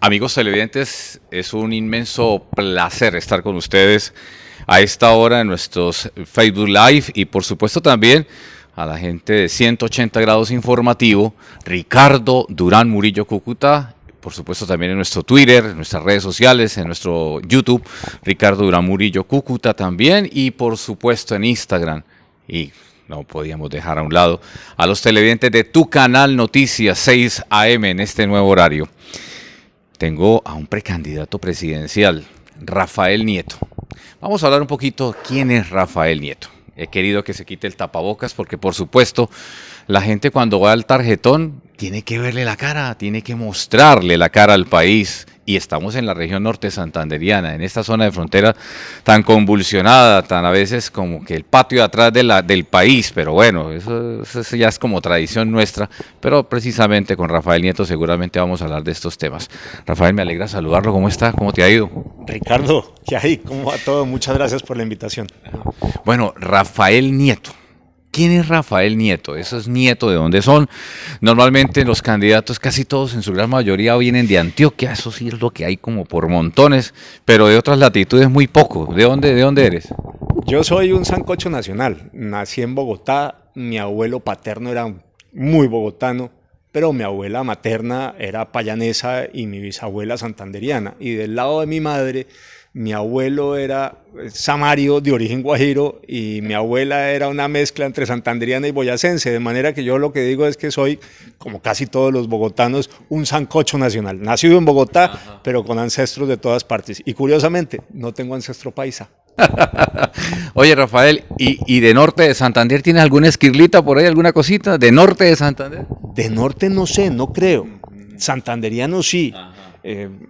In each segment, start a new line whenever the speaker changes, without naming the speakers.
Amigos televidentes, es un inmenso placer estar con ustedes a esta hora en nuestros Facebook Live y por supuesto también a la gente de 180 grados informativo, Ricardo Durán Murillo Cúcuta, por supuesto también en nuestro Twitter, en nuestras redes sociales, en nuestro YouTube, Ricardo Durán Murillo Cúcuta también y por supuesto en Instagram y no podíamos dejar a un lado a los televidentes de tu canal Noticias 6 AM en este nuevo horario. Tengo a un precandidato presidencial, Rafael Nieto. Vamos a hablar un poquito quién es Rafael Nieto. He querido que se quite el tapabocas porque, por supuesto, la gente cuando va al tarjetón tiene que verle la cara, tiene que mostrarle la cara al país. Y estamos en la región norte santanderiana, en esta zona de frontera tan convulsionada, tan a veces como que el patio de atrás del país, pero bueno, eso ya es como tradición nuestra, pero precisamente con Rafael Nieto seguramente vamos a hablar de estos temas. Rafael, me alegra saludarlo, ¿cómo está? ¿Cómo te ha ido?
Ricardo, ¿qué hay? ¿Cómo va todo? Muchas gracias por la invitación.
Bueno, Rafael Nieto. ¿Quién es Rafael Nieto? ¿Esos nietos de dónde son? Normalmente los candidatos, casi todos en su gran mayoría, vienen de Antioquia, eso sí es lo que hay como por montones, pero de otras latitudes muy poco. ¿De dónde eres?
Yo soy un sancocho nacional. Nací en Bogotá, mi abuelo paterno era muy bogotano, pero mi abuela materna era payanesa y mi bisabuela santanderiana. Y del lado de mi madre, mi abuelo era samario de origen guajiro y mi abuela era una mezcla entre santanderiana y boyacense, de manera que yo lo que digo es que soy, como casi todos los bogotanos, un sancocho nacional. Nacido en Bogotá, ajá, pero con ancestros de todas partes. Y curiosamente, no tengo ancestro paisa.
Oye, Rafael, ¿y de norte de Santander tienes alguna esquirlita por ahí, alguna cosita? ¿De norte de Santander?
De norte no sé, no creo. Santanderiano sí.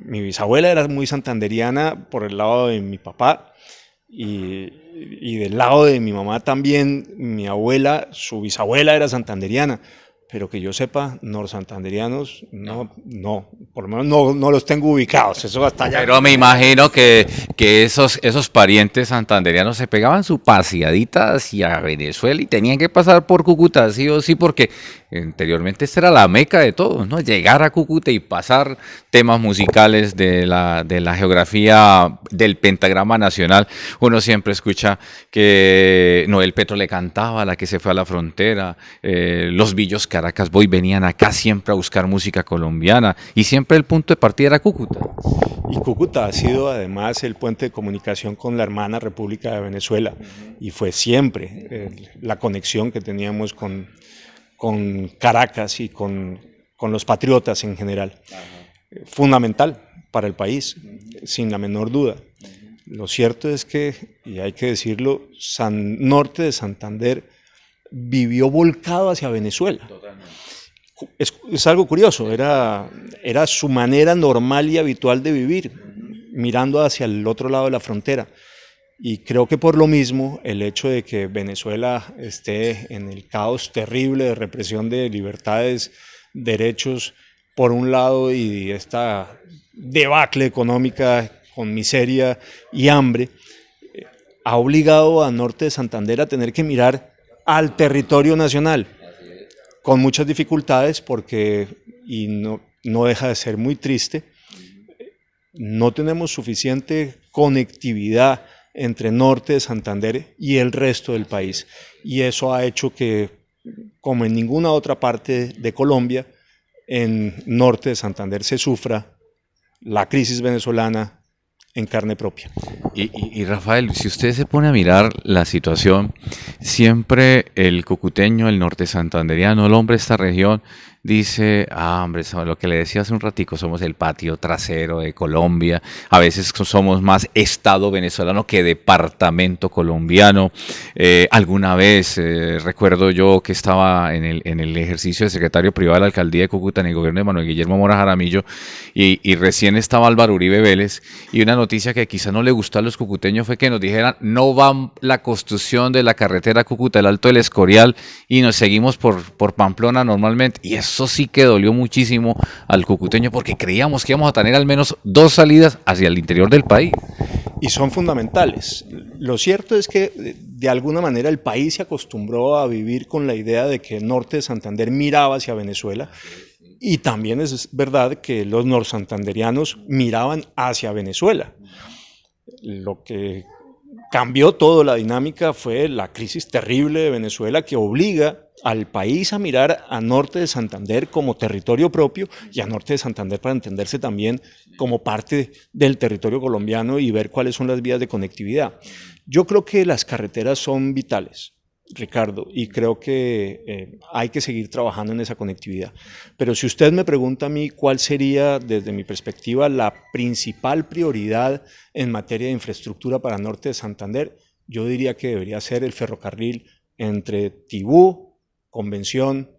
Mi bisabuela era muy santanderiana por el lado de mi papá y del lado de mi mamá también. Mi abuela, su bisabuela era santanderiana, pero que yo sepa, norsantanderianos, no, por lo menos no los tengo ubicados, eso hasta allá.
Pero me imagino que esos parientes santanderianos se pegaban su paseadita hacia Venezuela y tenían que pasar por Cúcuta, sí o sí, porque anteriormente esta era la meca de todos, ¿no? Llegar a Cúcuta y pasar temas musicales de la geografía del pentagrama nacional. Uno siempre escucha que Noel Petro le cantaba a la que se fue a la frontera, los Villos Caracas Boy venían acá siempre a buscar música colombiana y siempre el punto de partida era Cúcuta.
Y Cúcuta ha sido además el puente de comunicación con la hermana República de Venezuela y fue siempre la conexión que teníamos con Caracas y con los patriotas en general. Fundamental para el país, sin la menor duda. Lo cierto es que, y hay que decirlo, norte de Santander vivió volcado hacia Venezuela. Es algo curioso, era su manera normal y habitual de vivir, mirando hacia el otro lado de la frontera. Y creo que por lo mismo el hecho de que Venezuela esté en el caos terrible de represión de libertades, derechos por un lado y esta debacle económica con miseria y hambre, ha obligado a Norte de Santander a tener que mirar al territorio nacional con muchas dificultades porque, y no deja de ser muy triste, no tenemos suficiente conectividad entre norte de Santander y el resto del país. Y eso ha hecho que, como en ninguna otra parte de Colombia, en norte de Santander se sufra la crisis venezolana en carne propia.
Y Rafael, si usted se pone a mirar la situación, siempre el cucuteño, el norte santanderiano, el hombre de esta región, dice, hombre, lo que le decía hace un ratico, somos el patio trasero de Colombia, a veces somos más estado venezolano que departamento colombiano. Alguna vez recuerdo yo que estaba en el ejercicio de secretario privado de la alcaldía de Cúcuta en el gobierno de Manuel Guillermo Mora Jaramillo y recién estaba Álvaro Uribe Vélez y una noticia que quizá no le gustó a los cucuteños fue que nos dijeran no va la construcción de la carretera Cúcuta, el Alto del Escorial y nos seguimos por Pamplona normalmente y eso sí que dolió muchísimo al cucuteño porque creíamos que íbamos a tener al menos dos salidas hacia el interior del país.
Y son fundamentales. Lo cierto es que de alguna manera el país se acostumbró a vivir con la idea de que el norte de Santander miraba hacia Venezuela Y también es verdad que los norsantanderianos miraban hacia Venezuela. Lo que cambió toda la dinámica fue la crisis terrible de Venezuela que obliga al país a mirar a norte de Santander como territorio propio y a norte de Santander, para entenderse, también como parte del territorio colombiano y ver cuáles son las vías de conectividad. Yo creo que las carreteras son vitales, Ricardo, y creo que hay que seguir trabajando en esa conectividad. Pero si usted me pregunta a mí cuál sería, desde mi perspectiva, la principal prioridad en materia de infraestructura para el norte de Santander, yo diría que debería ser el ferrocarril entre Tibú, Convención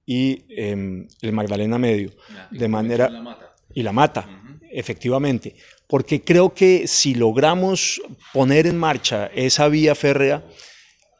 y el Magdalena Medio, de manera y La Mata, efectivamente, porque creo que si logramos poner en marcha esa vía férrea,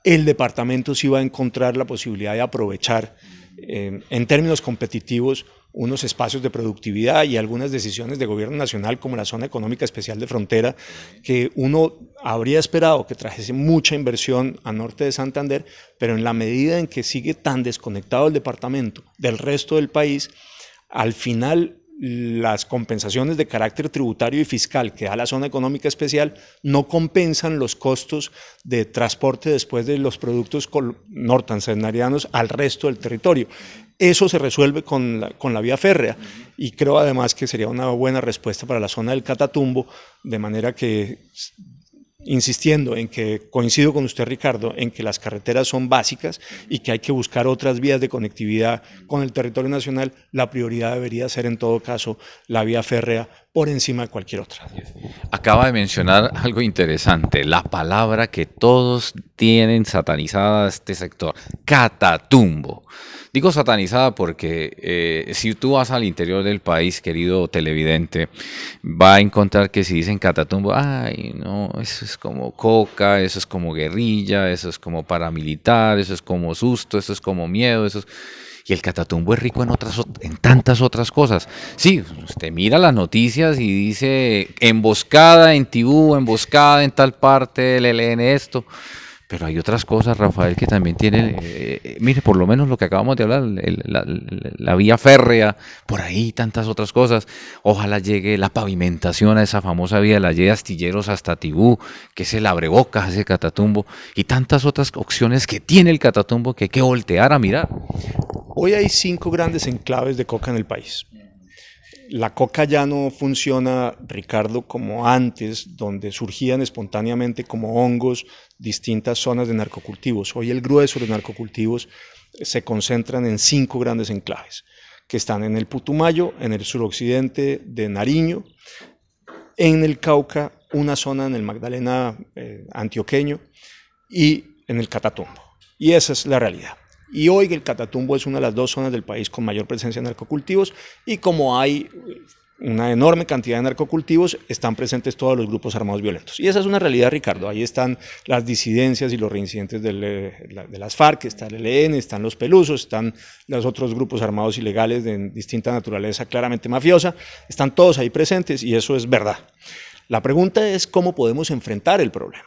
el departamento sí va a encontrar la posibilidad de aprovechar en términos competitivos unos espacios de productividad y algunas decisiones de gobierno nacional, como la zona económica especial de frontera, que uno habría esperado que trajese mucha inversión a norte de Santander, pero en la medida en que sigue tan desconectado el departamento del resto del país, al final las compensaciones de carácter tributario y fiscal que da la zona económica especial no compensan los costos de transporte después de los productos nortansanarianos al resto del territorio. Eso se resuelve con la vía férrea, y creo además que sería una buena respuesta para la zona del Catatumbo, de manera que, insistiendo en que coincido con usted, Ricardo, en que las carreteras son básicas y que hay que buscar otras vías de conectividad con el territorio nacional, la prioridad debería ser en todo caso la vía férrea por encima de cualquier otra.
Acaba de mencionar algo interesante, la palabra que todos tienen satanizada este sector, Catatumbo. Digo satanizada porque si tú vas al interior del país, querido televidente, va a encontrar que si dicen Catatumbo, ay, no, eso es como coca, eso es como guerrilla, eso es como paramilitar, eso es como susto, eso es como miedo, eso es... Y el Catatumbo es rico en tantas otras cosas. Sí, usted mira las noticias y dice emboscada en Tibú, emboscada en tal parte, el ELN esto. Pero hay otras cosas, Rafael, que también tienen, mire, por lo menos lo que acabamos de hablar, la vía férrea, por ahí tantas otras cosas. Ojalá llegue la pavimentación a esa famosa vía de la Y de Astilleros hasta Tibú, que es el abrebocas, ese Catatumbo, y tantas otras opciones que tiene el Catatumbo que hay que voltear a mirar.
Hoy hay 5 grandes enclaves de coca en el país. La coca ya no funciona, Ricardo, como antes, donde surgían espontáneamente como hongos distintas zonas de narcocultivos. Hoy el grueso de los narcocultivos se concentran en 5 grandes enclaves, que están en el Putumayo, en el suroccidente de Nariño, en el Cauca, una zona en el Magdalena antioqueño y en el Catatumbo. Y esa es la realidad. Y hoy el Catatumbo es una de las 2 zonas del país con mayor presencia de narcocultivos, y como hay una enorme cantidad de narcocultivos, están presentes todos los grupos armados violentos. Y esa es una realidad, Ricardo. Ahí están las disidencias y los reincidentes de las FARC, está el ELN, están los Pelusos, están los otros grupos armados ilegales de distinta naturaleza claramente mafiosa, están todos ahí presentes, y eso es verdad. La pregunta es cómo podemos enfrentar el problema.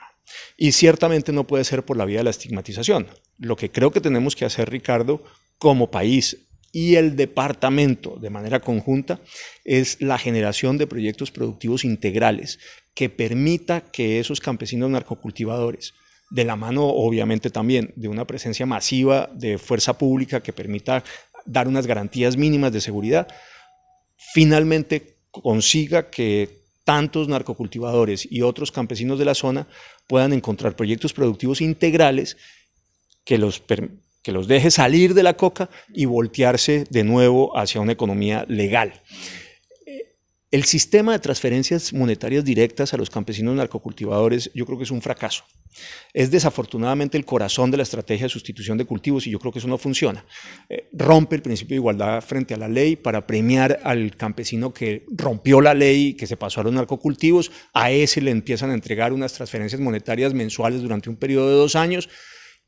Y ciertamente no puede ser por la vía de la estigmatización. Lo que creo que tenemos que hacer, Ricardo, como país y el departamento de manera conjunta, es la generación de proyectos productivos integrales que permita que esos campesinos narcocultivadores, de la mano obviamente también de una presencia masiva de fuerza pública que permita dar unas garantías mínimas de seguridad, finalmente consiga que tantos narcocultivadores y otros campesinos de la zona puedan encontrar proyectos productivos integrales que los deje salir de la coca y voltearse de nuevo hacia una economía legal. El sistema de transferencias monetarias directas a los campesinos narcocultivadores, yo creo que es un fracaso. Es desafortunadamente el corazón de la estrategia de sustitución de cultivos, y yo creo que eso no funciona. Rompe el principio de igualdad frente a la ley para premiar al campesino que rompió la ley, que se pasó a los narcocultivos. A ese le empiezan a entregar unas transferencias monetarias mensuales durante un periodo de 2 años.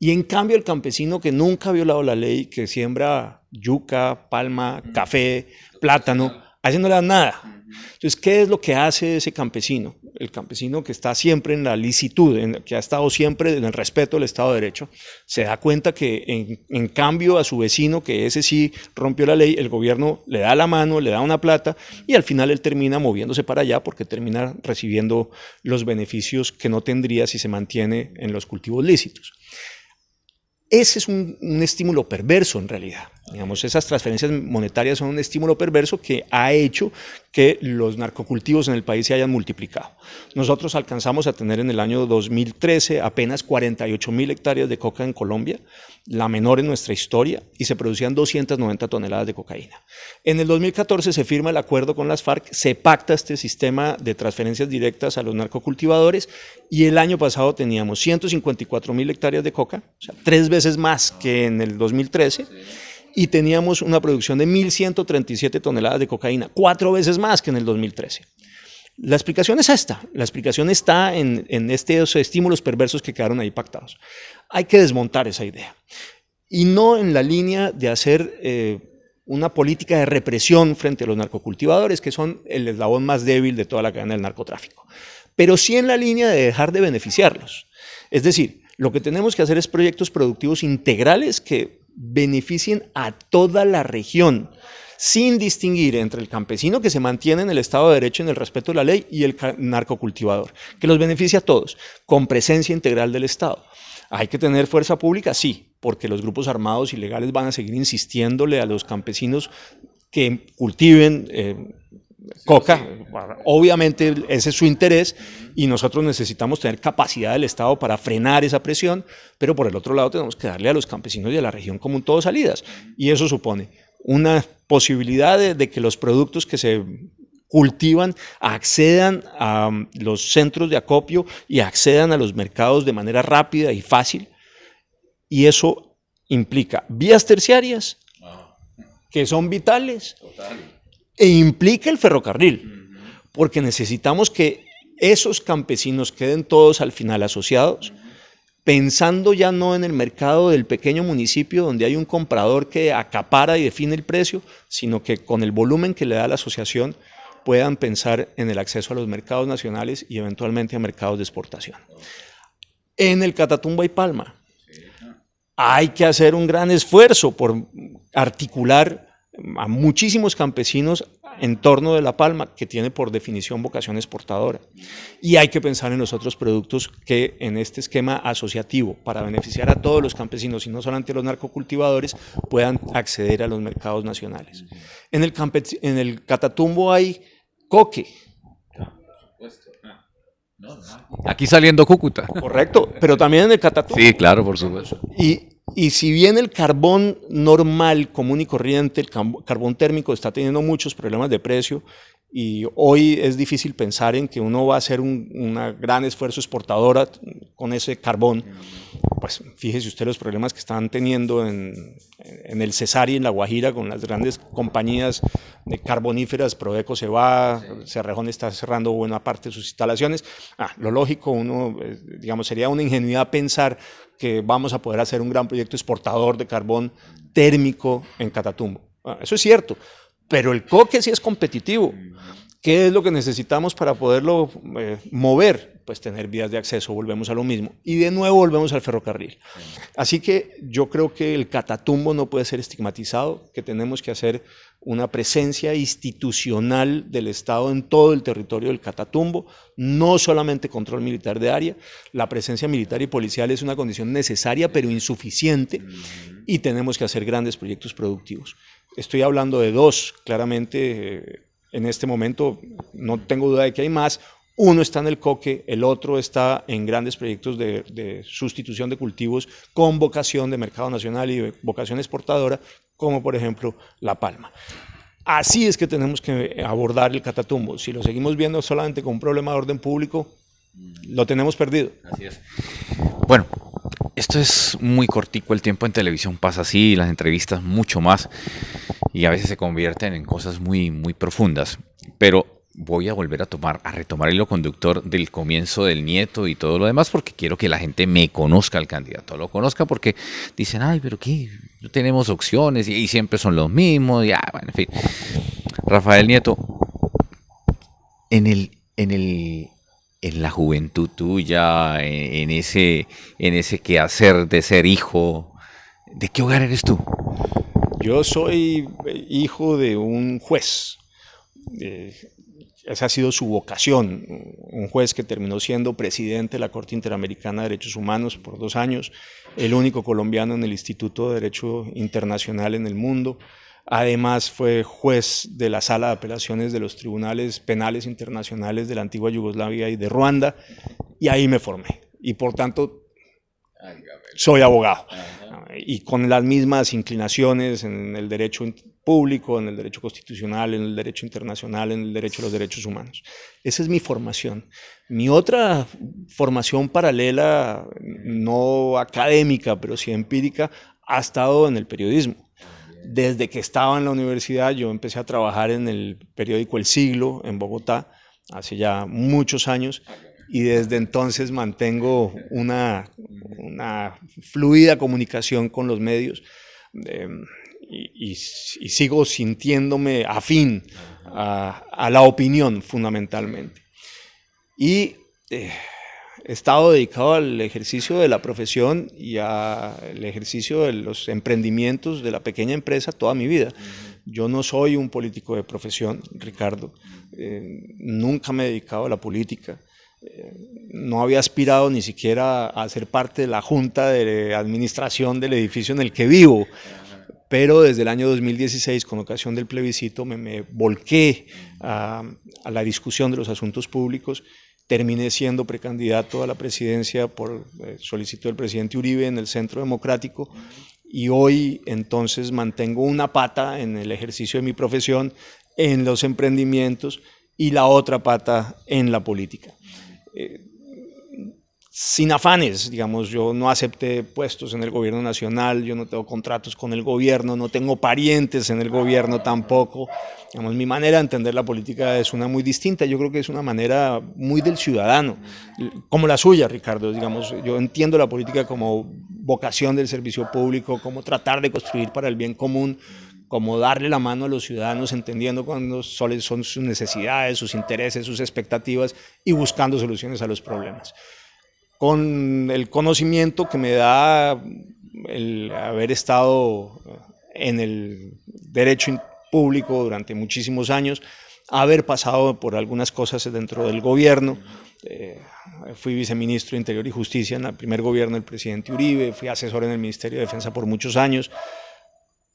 Y en cambio el campesino que nunca ha violado la ley, que siembra yuca, palma, café, plátano, a ese no le dan nada. Entonces, ¿qué es lo que hace ese campesino? El campesino que está siempre en la licitud, que ha estado siempre en el respeto del Estado de Derecho, se da cuenta que en cambio a su vecino, que ese sí rompió la ley, el gobierno le da la mano, le da una plata y al final él termina moviéndose para allá porque termina recibiendo los beneficios que no tendría si se mantiene en los cultivos lícitos. Ese es un estímulo perverso en realidad. Digamos, esas transferencias monetarias son un estímulo perverso que ha hecho que los narcocultivos en el país se hayan multiplicado. Nosotros alcanzamos a tener en el año 2013 apenas 48.000 hectáreas de coca en Colombia, la menor en nuestra historia, y se producían 290 toneladas de cocaína. En el 2014 se firma el acuerdo con las FARC, se pacta este sistema de transferencias directas a los narcocultivadores y el año pasado teníamos 154.000 hectáreas de coca, o sea, 3 veces más que en el 2013, y teníamos una producción de 1.137 toneladas de cocaína, 4 veces más que en el 2013. La explicación es esta, la explicación está en estos estímulos perversos que quedaron ahí pactados. Hay que desmontar esa idea, y no en la línea de hacer una política de represión frente a los narcocultivadores, que son el eslabón más débil de toda la cadena del narcotráfico, pero sí en la línea de dejar de beneficiarlos. Es decir, lo que tenemos que hacer es proyectos productivos integrales que beneficien a toda la región, sin distinguir entre el campesino que se mantiene en el Estado de Derecho, en el respeto de la ley, y el narcocultivador, que los beneficia a todos, con presencia integral del Estado. ¿Hay que tener fuerza pública? Sí, porque los grupos armados ilegales van a seguir insistiéndole a los campesinos que cultiven coca. Obviamente ese es su interés y nosotros necesitamos tener capacidad del Estado para frenar esa presión, pero por el otro lado tenemos que darle a los campesinos y a la región como un todo salidas, y eso supone una posibilidad de que los productos que se cultivan accedan a los centros de acopio y accedan a los mercados de manera rápida y fácil, y eso implica vías terciarias que son vitales. E implica el ferrocarril, porque necesitamos que esos campesinos queden todos al final asociados, pensando ya no en el mercado del pequeño municipio donde hay un comprador que acapara y define el precio, sino que con el volumen que le da la asociación puedan pensar en el acceso a los mercados nacionales y eventualmente a mercados de exportación. En el Catatumbo hay palma. Hay que hacer un gran esfuerzo por articular a muchísimos campesinos en torno de la palma, que tiene por definición vocación exportadora. Y hay que pensar en los otros productos que en este esquema asociativo, para beneficiar a todos los campesinos y no solamente a los narcocultivadores, puedan acceder a los mercados nacionales. En el Catatumbo hay coque.
Aquí saliendo Cúcuta.
Correcto, pero también en el Catatumbo.
Sí, claro, por supuesto.
Y si bien el carbón normal, común y corriente, el carbón térmico está teniendo muchos problemas de precio, y hoy es difícil pensar en que uno va a hacer una gran esfuerzo exportadora con ese carbón, pues fíjese usted los problemas que están teniendo en el Cesar y en La Guajira con las grandes compañías de carboníferas. Prodeco se va, Cerrejón está cerrando buena parte de sus instalaciones. Lo lógico, digamos, sería una ingenuidad pensar que vamos a poder hacer un gran proyecto exportador de carbón térmico en Catatumbo. Eso es cierto, pero el coque sí es competitivo. ¿Qué es lo que necesitamos para poderlo mover? Pues tener vías de acceso, volvemos a lo mismo. Y de nuevo volvemos al ferrocarril. Así que yo creo que el Catatumbo no puede ser estigmatizado, que tenemos que hacer una presencia institucional del Estado en todo el territorio del Catatumbo, no solamente control militar de área. La presencia militar y policial es una condición necesaria pero insuficiente, y tenemos que hacer grandes proyectos productivos. Estoy hablando de dos, claramente. En este momento no tengo duda de que hay más. Uno está en el coque, el otro está en grandes proyectos de sustitución de cultivos con vocación de mercado nacional y de vocación exportadora, como por ejemplo la palma. Así es que tenemos que abordar el Catatumbo. Si lo seguimos viendo solamente como un problema de orden público, lo tenemos perdido.
Así es. Bueno, esto es muy cortico, el tiempo en televisión pasa así, las entrevistas mucho más, y a veces se convierten en cosas muy, muy profundas. Pero voy a volver a retomar el hilo conductor del comienzo del Nieto y todo lo demás, porque quiero que la gente me conozca, el candidato lo conozca, porque dicen, ay, pero ¿qué? No tenemos opciones y siempre son los mismos, y bueno, en fin. Rafael Nieto, En la juventud tuya, en ese quehacer de ser hijo, ¿de qué hogar eres tú?
Yo soy hijo de un juez. Esa ha sido su vocación, un juez que terminó siendo presidente de la Corte Interamericana de Derechos Humanos por 2 años, el único colombiano en el Instituto de Derecho Internacional en el mundo. Además fue juez de la Sala de Apelaciones de los Tribunales Penales Internacionales de la antigua Yugoslavia y de Ruanda, y ahí me formé. Y por tanto soy abogado. Y con las mismas inclinaciones en el derecho público, en el derecho constitucional, en el derecho internacional, en el derecho a los derechos humanos. Esa es mi formación. Mi otra formación paralela, no académica, pero sí empírica, ha estado en el periodismo. Desde que estaba en la universidad yo empecé a trabajar en el periódico El Siglo en Bogotá, hace ya muchos años, y desde entonces mantengo una fluida comunicación con los medios y sigo sintiéndome afín a la opinión fundamentalmente. Y he estado dedicado al ejercicio de la profesión y al ejercicio de los emprendimientos de la pequeña empresa toda mi vida. Yo no soy un político de profesión, Ricardo, nunca me he dedicado a la política. No había aspirado ni siquiera a ser parte de la junta de administración del edificio en el que vivo, pero desde el año 2016, con ocasión del plebiscito, me volqué a la discusión de los asuntos públicos. Terminé siendo precandidato a la presidencia por solicitud del presidente Uribe en el Centro Democrático, y hoy entonces mantengo una pata en el ejercicio de mi profesión, en los emprendimientos, y la otra pata en la política. Sin afanes, digamos, yo no acepté puestos en el gobierno nacional, yo no tengo contratos con el gobierno, no tengo parientes en el gobierno tampoco. Digamos, mi manera de entender la política es una muy distinta, yo creo que es una manera muy del ciudadano, como la suya, Ricardo. Digamos, yo entiendo la política como vocación del servicio público, como tratar de construir para el bien común, como darle la mano a los ciudadanos, entendiendo cuáles son sus necesidades, sus intereses, sus expectativas, y buscando soluciones a los problemas. Con el conocimiento que me da el haber estado en el derecho público durante muchísimos años, haber pasado por algunas cosas dentro del gobierno. Fui viceministro de Interior y Justicia en el primer gobierno del presidente Uribe, fui asesor en el Ministerio de Defensa por muchos años,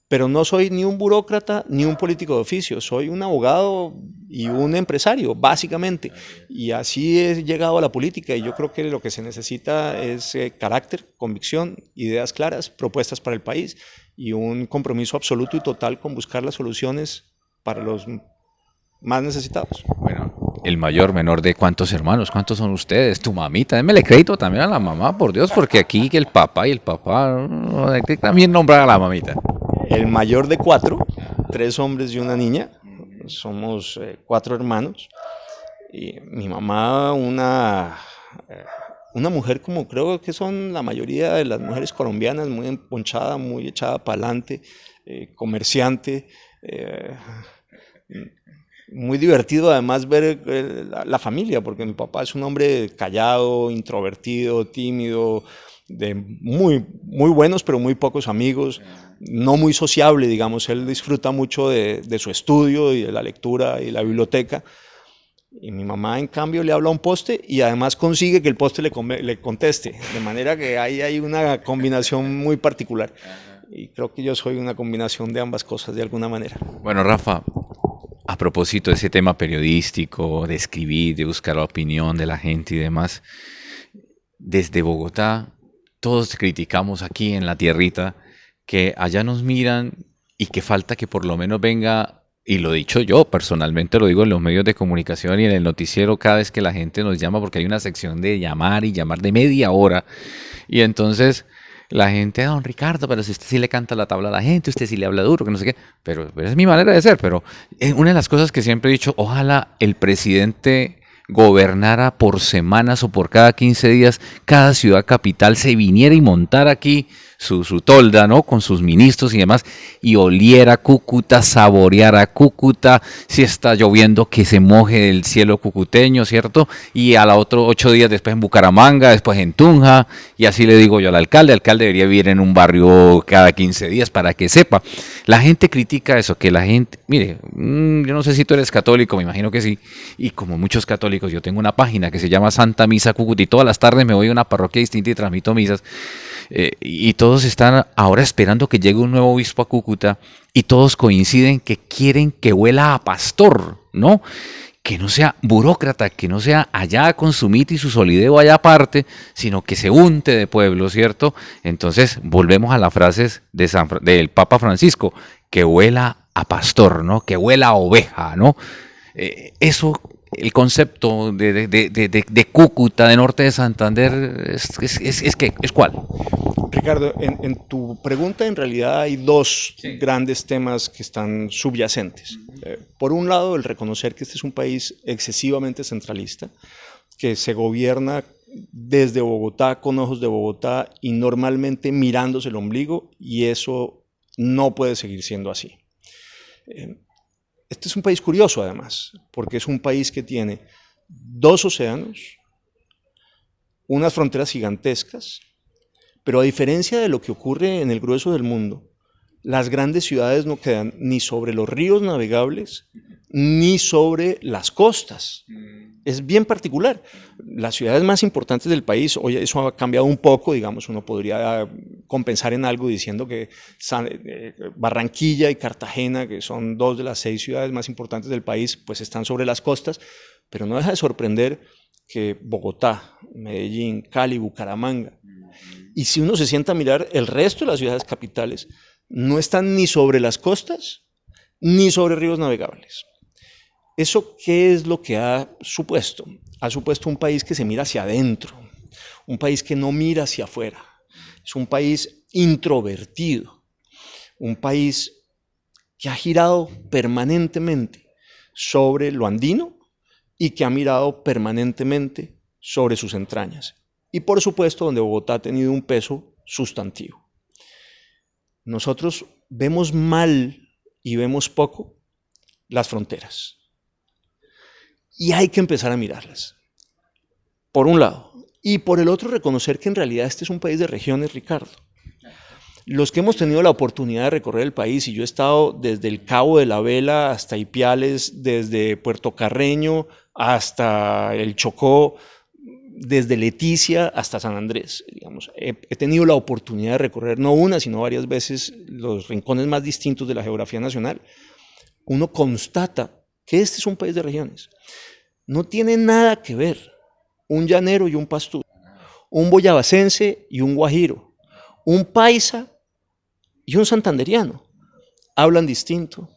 pero no soy ni un burócrata ni un político de oficio, soy un abogado y un empresario, básicamente. Y así he llegado a la política, y yo creo que lo que se necesita es carácter, convicción, ideas claras, propuestas para el país y un compromiso absoluto y total con buscar las soluciones para los más necesitados.
Bueno, el mayor, menor de ¿cuántos hermanos? ¿Cuántos son ustedes? Tu mamita, démele crédito también a la mamá, por Dios, porque aquí que el papá también nombra a la mamita.
El mayor de 4, 3 hombres y una niña, somos 4 hermanos, y mi mamá una mujer como creo que son la mayoría de las mujeres colombianas, muy emponchada, muy echada para adelante, comerciante, muy divertido además ver la familia, porque mi papá es un hombre callado, introvertido, tímido, de muy buenos pero muy pocos amigos, no muy sociable, digamos. Él disfruta mucho de su estudio y de la lectura y la biblioteca, y mi mamá en cambio le habla a un poste y además consigue que el poste le conteste, de manera que ahí hay una combinación muy particular, y creo que yo soy una combinación de ambas cosas de alguna manera.
Bueno, Rafa, a propósito de ese tema periodístico, de escribir, de buscar la opinión de la gente y demás, desde Bogotá todos criticamos aquí en la tierrita que allá nos miran y que falta que por lo menos venga, y lo he dicho yo personalmente, lo digo en los medios de comunicación y en el noticiero cada vez que la gente nos llama, porque hay una sección de llamar y llamar de media hora, y entonces la gente, don Ricardo, pero si usted sí le canta la tabla a la gente, usted sí le habla duro, que no sé qué, pero es mi manera de ser. Pero una de las cosas que siempre he dicho, ojalá el presidente gobernara por semanas o por cada 15 días, cada ciudad capital se viniera y montara aquí su tolda, ¿no? Con sus ministros y demás, y oliera Cúcuta, saboreara Cúcuta, si está lloviendo que se moje el cielo cucuteño, ¿cierto? Y a la otro 8 días después en Bucaramanga, después en Tunja, y así le digo yo al alcalde debería vivir en un barrio cada 15 días para que sepa. La gente critica eso, que la gente, mire, yo no sé si tú eres católico, me imagino que sí, y como muchos católicos, yo tengo una página que se llama Santa Misa Cúcuta, y todas las tardes me voy a una parroquia distinta y transmito misas, y todos están ahora esperando que llegue un nuevo obispo a Cúcuta, y todos coinciden que quieren que huela a pastor, ¿no? Que no sea burócrata, que no sea allá con su mito y su solideo allá aparte, sino que se unte de pueblo, ¿cierto? Entonces volvemos a las frases del Papa Francisco, que huela a pastor, ¿no? Que huela a oveja, ¿no? Eso, el concepto de Cúcuta, de Norte de Santander, ¿es cuál?
Ricardo, en tu pregunta en realidad hay dos grandes temas que están subyacentes. Por un lado, el reconocer que este es un país excesivamente centralista, que se gobierna desde Bogotá, con ojos de Bogotá y normalmente mirándose el ombligo, y eso no puede seguir siendo así. Este es un país curioso además, porque es un país que tiene 2 océanos, unas fronteras gigantescas, pero a diferencia de lo que ocurre en el grueso del mundo, las grandes ciudades no quedan ni sobre los ríos navegables ni sobre las costas. Es bien particular. Las ciudades más importantes del país, hoy eso ha cambiado un poco, digamos, uno podría compensar en algo diciendo que Barranquilla y Cartagena, que son 2 de las 6 ciudades más importantes del país, pues están sobre las costas, pero no deja de sorprender que Bogotá, Medellín, Cali, Bucaramanga, y si uno se sienta a mirar el resto de las ciudades capitales, no están ni sobre las costas ni sobre ríos navegables. ¿Eso qué es lo que ha supuesto? Ha supuesto un país que se mira hacia adentro, un país que no mira hacia afuera. Es un país introvertido, un país que ha girado permanentemente sobre lo andino y que ha mirado permanentemente sobre sus entrañas. Y por supuesto, donde Bogotá ha tenido un peso sustantivo. Nosotros vemos mal y vemos poco las fronteras. Y hay que empezar a mirarlas. Por un lado. Y por el otro, reconocer que en realidad este es un país de regiones, Ricardo. Los que hemos tenido la oportunidad de recorrer el país, y yo he estado desde el Cabo de la Vela hasta Ipiales, desde Puerto Carreño hasta el Chocó, desde Leticia hasta San Andrés, digamos, he tenido la oportunidad de recorrer no una, sino varias veces los rincones más distintos de la geografía nacional. Uno constata que este es un país de regiones. No tiene nada que ver un llanero y un pastuso, un boyacense y un guajiro, un paisa y un santanderiano. Hablan distinto,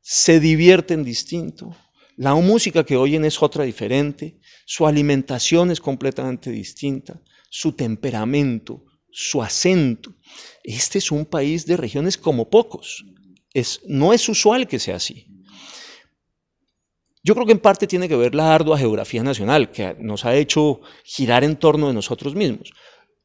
se divierten distinto, la música que oyen es otra diferente, su alimentación es completamente distinta, su temperamento, su acento. Este es un país de regiones como pocos. No es usual que sea así. Yo creo que en parte tiene que ver la ardua geografía nacional, que nos ha hecho girar en torno de nosotros mismos.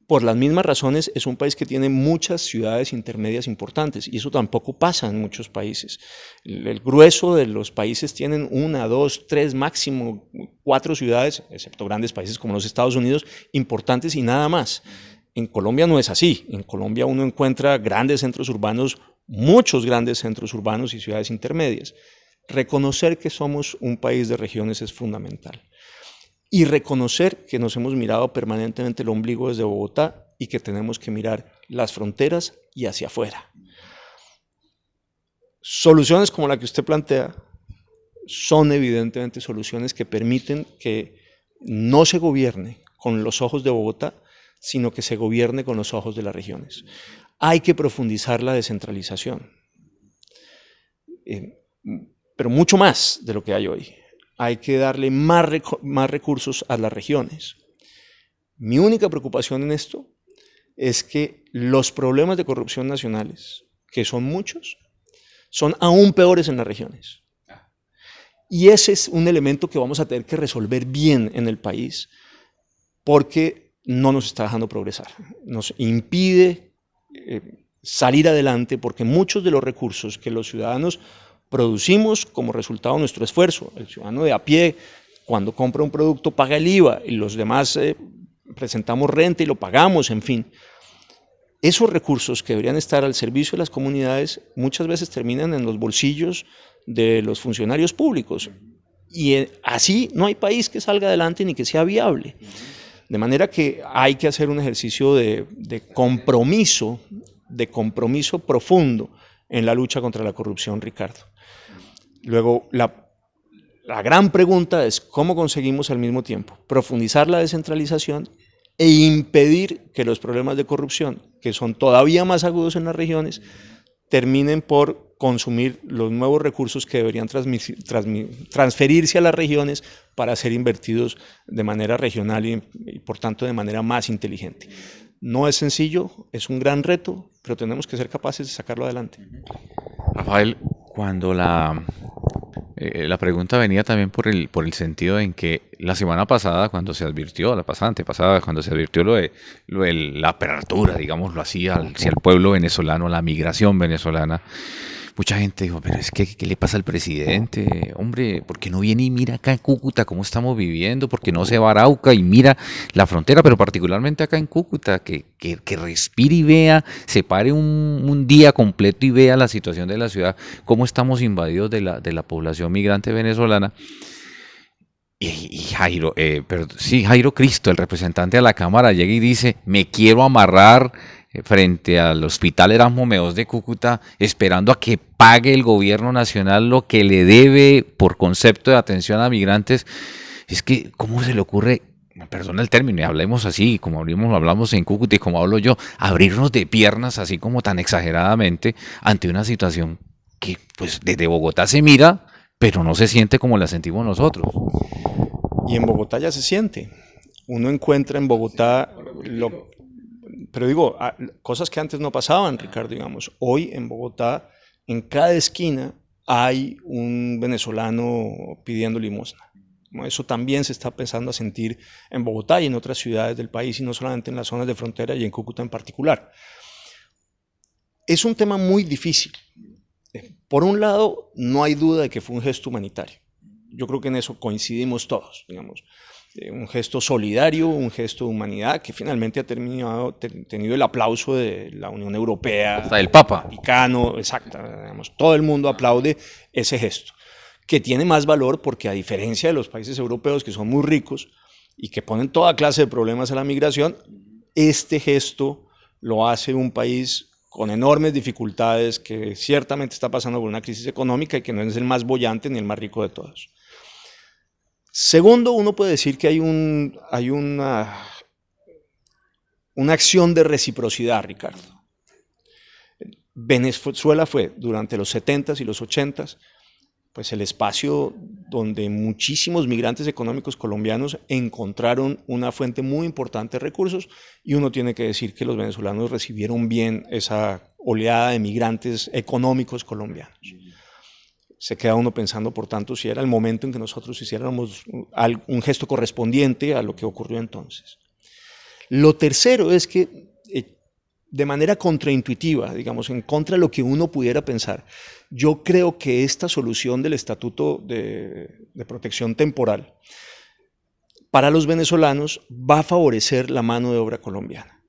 Por las mismas razones, es un país que tiene muchas ciudades intermedias importantes, y eso tampoco pasa en muchos países. El grueso de los países tienen 1, 2, 3, máximo 4 ciudades, excepto grandes países como los Estados Unidos, importantes y nada más. En Colombia no es así. En Colombia uno encuentra grandes centros urbanos, muchos grandes centros urbanos y ciudades intermedias. Reconocer que somos un país de regiones es fundamental. Y reconocer que nos hemos mirado permanentemente el ombligo desde Bogotá y que tenemos que mirar las fronteras y hacia afuera. Soluciones como la que usted plantea son evidentemente soluciones que permiten que no se gobierne con los ojos de Bogotá, sino que se gobierne con los ojos de las regiones. Hay que profundizar la descentralización, pero mucho más de lo que hay hoy. Hay que darle más recursos a las regiones. Mi única preocupación en esto es que los problemas de corrupción nacionales, que son muchos, son aún peores en las regiones. Y ese es un elemento que vamos a tener que resolver bien en el país, porque no nos está dejando progresar, nos impide salir adelante porque muchos de los recursos que los ciudadanos producimos como resultado de nuestro esfuerzo, el ciudadano de a pie cuando compra un producto paga el IVA y los demás presentamos renta y lo pagamos, en fin. Esos recursos que deberían estar al servicio de las comunidades muchas veces terminan en los bolsillos de los funcionarios públicos y así no hay país que salga adelante ni que sea viable. De manera que hay que hacer un ejercicio de compromiso profundo en la lucha contra la corrupción, Ricardo. Luego, la gran pregunta es cómo conseguimos al mismo tiempo profundizar la descentralización e impedir que los problemas de corrupción, que son todavía más agudos en las regiones, terminen por consumir los nuevos recursos que deberían transferirse a las regiones para ser invertidos de manera regional y por tanto de manera más inteligente. No es sencillo, es un gran reto, pero tenemos que ser capaces de sacarlo adelante.
Rafael, cuando la pregunta venía también por el sentido en que la semana pasada, cuando se advirtió, la pasada, antepasada, cuando se advirtió lo de la apertura, digámoslo así, hacia el pueblo venezolano, la migración venezolana, mucha gente dijo, pero es que, ¿qué le pasa al presidente? Hombre, ¿por qué no viene y mira acá en Cúcuta cómo estamos viviendo? ¿Por qué no se va a Arauca y mira la frontera? Pero particularmente acá en Cúcuta, que respire y vea, se pare un día completo y vea la situación de la ciudad, cómo estamos invadidos de la población migrante venezolana. Y Jairo, Jairo Cristo, el representante de la Cámara, llega y dice, me quiero amarrar frente al Hospital Erasmo Meos de Cúcuta, esperando a que pague el gobierno nacional lo que le debe por concepto de atención a migrantes. Es que, ¿cómo se le ocurre, perdona el término, y hablemos así, como hablamos en Cúcuta y como hablo yo, abrirnos de piernas así como tan exageradamente ante una situación que pues desde Bogotá se mira, pero no se siente como la sentimos nosotros?
Y en Bogotá ya se siente. Uno encuentra en Bogotá pero digo, cosas que antes no pasaban, Ricardo, digamos. Hoy en Bogotá, en cada esquina hay un venezolano pidiendo limosna. Eso también se está empezando a sentir en Bogotá y en otras ciudades del país, y no solamente en las zonas de frontera y en Cúcuta en particular. Es un tema muy difícil. Por un lado, no hay duda de que fue un gesto humanitario. Yo creo que en eso coincidimos todos, digamos. Un gesto solidario, un gesto de humanidad que finalmente ha tenido el aplauso de la Unión Europea,
hasta el Papa,
Vaticano, exacto, digamos, todo el mundo aplaude ese gesto, que tiene más valor porque a diferencia de los países europeos que son muy ricos y que ponen toda clase de problemas a la migración, este gesto lo hace un país con enormes dificultades, que ciertamente está pasando por una crisis económica y que no es el más boyante ni el más rico de todos. Segundo, uno puede decir que hay una acción de reciprocidad, Ricardo. Venezuela fue, durante los 70s y los 80s, pues el espacio donde muchísimos migrantes económicos colombianos encontraron una fuente muy importante de recursos, y uno tiene que decir que los venezolanos recibieron bien esa oleada de migrantes económicos colombianos. Se queda uno pensando, por tanto, si era el momento en que nosotros hiciéramos un gesto correspondiente a lo que ocurrió entonces. Lo tercero es que, de manera contraintuitiva, digamos, en contra de lo que uno pudiera pensar, yo creo que esta solución del Estatuto de Protección Temporal para los venezolanos va a favorecer la mano de obra colombiana.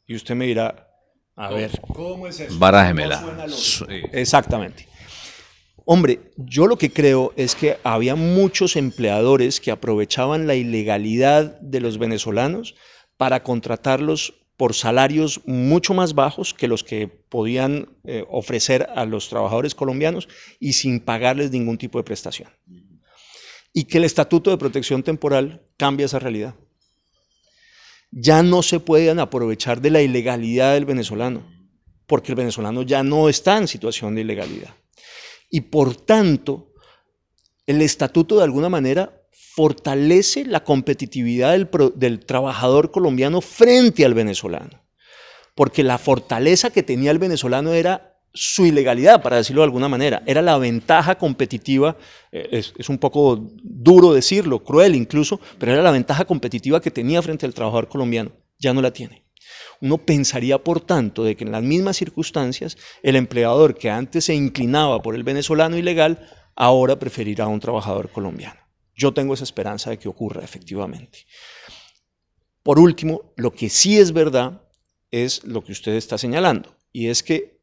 Y usted me dirá, a ver, ¿cómo es eso?
Barájemela.
Exactamente. Hombre, yo lo que creo es que había muchos empleadores que aprovechaban la ilegalidad de los venezolanos para contratarlos por salarios mucho más bajos que los que podían ofrecer a los trabajadores colombianos y sin pagarles ningún tipo de prestación. Y que el Estatuto de Protección Temporal cambia esa realidad. Ya no se pueden aprovechar de la ilegalidad del venezolano, porque el venezolano ya no está en situación de ilegalidad. Y por tanto, el estatuto de alguna manera fortalece la competitividad del trabajador colombiano frente al venezolano, porque la fortaleza que tenía el venezolano era su ilegalidad, para decirlo de alguna manera, era la ventaja competitiva, es un poco duro decirlo, cruel incluso, pero era la ventaja competitiva que tenía frente al trabajador colombiano. ya no la tiene. Uno pensaría, por tanto, de que en las mismas circunstancias, el empleador que antes se inclinaba por el venezolano ilegal, ahora preferirá a un trabajador colombiano. Yo tengo esa esperanza de que ocurra efectivamente. Por último, lo que sí es verdad es lo que usted está señalando, y es que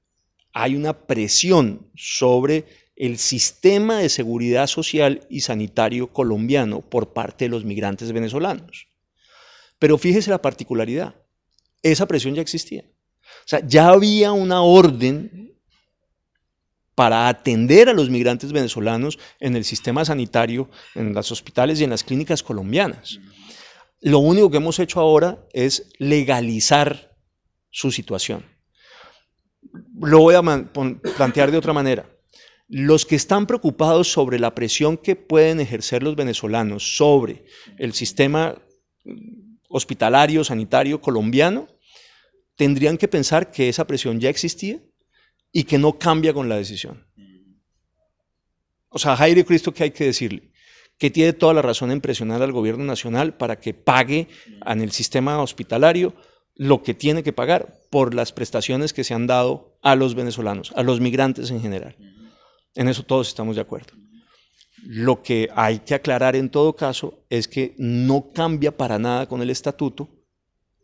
hay una presión sobre el sistema de seguridad social y sanitario colombiano por parte de los migrantes venezolanos. Pero fíjese la particularidad, esa presión ya existía. O sea, ya había una orden para atender a los migrantes venezolanos en el sistema sanitario, en los hospitales y en las clínicas colombianas. Lo único que hemos hecho ahora es legalizar su situación. Lo voy a plantear de otra manera. Los que están preocupados sobre la presión que pueden ejercer los venezolanos sobre el sistema hospitalario, sanitario colombiano, tendrían que pensar que esa presión ya existía y que no cambia con la decisión. O sea, Jair Cristo, ¿qué hay que decirle? Que tiene toda la razón en presionar al gobierno nacional para que pague en el sistema hospitalario lo que tiene que pagar por las prestaciones que se han dado a los venezolanos, a los migrantes en general. En eso todos estamos de acuerdo. Lo que hay que aclarar en todo caso es que no cambia para nada con el estatuto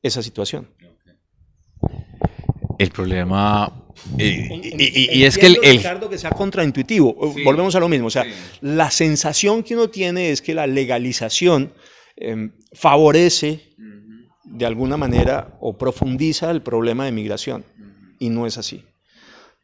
esa situación.
El problema, y es
que Ricardo, que sea contraintuitivo, sí, volvemos a lo mismo, o sea, sí, la sensación que uno tiene es que la legalización favorece de alguna manera o profundiza el problema de migración, y no es así.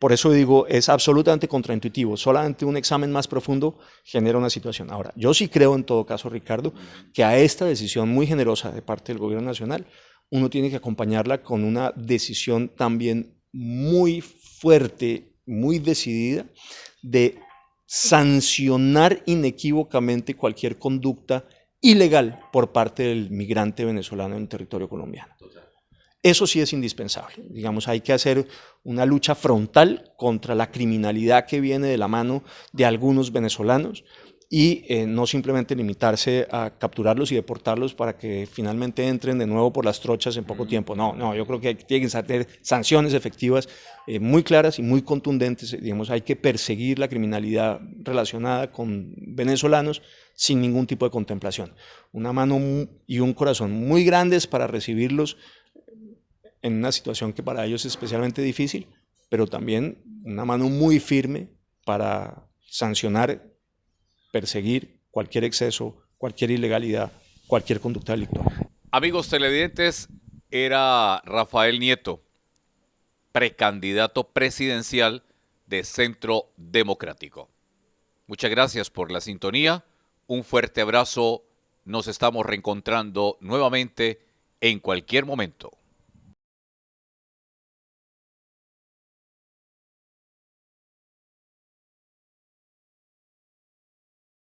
Por eso digo, es absolutamente contraintuitivo, solamente un examen más profundo genera una situación. Ahora, yo sí creo en todo caso, Ricardo, que a esta decisión muy generosa de parte del gobierno nacional, uno tiene que acompañarla con una decisión también muy fuerte, muy decidida, de sancionar inequívocamente cualquier conducta ilegal por parte del migrante venezolano en territorio colombiano. Eso sí es indispensable. Digamos, hay que hacer una lucha frontal contra la criminalidad que viene de la mano de algunos venezolanos y no simplemente limitarse a capturarlos y deportarlos para que finalmente entren de nuevo por las trochas en poco tiempo. No, yo creo que tienen que ser sanciones efectivas muy claras y muy contundentes. Digamos, hay que perseguir la criminalidad relacionada con venezolanos sin ningún tipo de contemplación. Una mano y un corazón muy grandes para recibirlos en una situación que para ellos es especialmente difícil, pero también una mano muy firme para sancionar, perseguir cualquier exceso, cualquier ilegalidad, cualquier conducta delictuosa.
Amigos televidentes, era Rafael Nieto, precandidato presidencial de Centro Democrático. Muchas gracias por la sintonía, un fuerte abrazo, nos estamos reencontrando nuevamente en cualquier momento.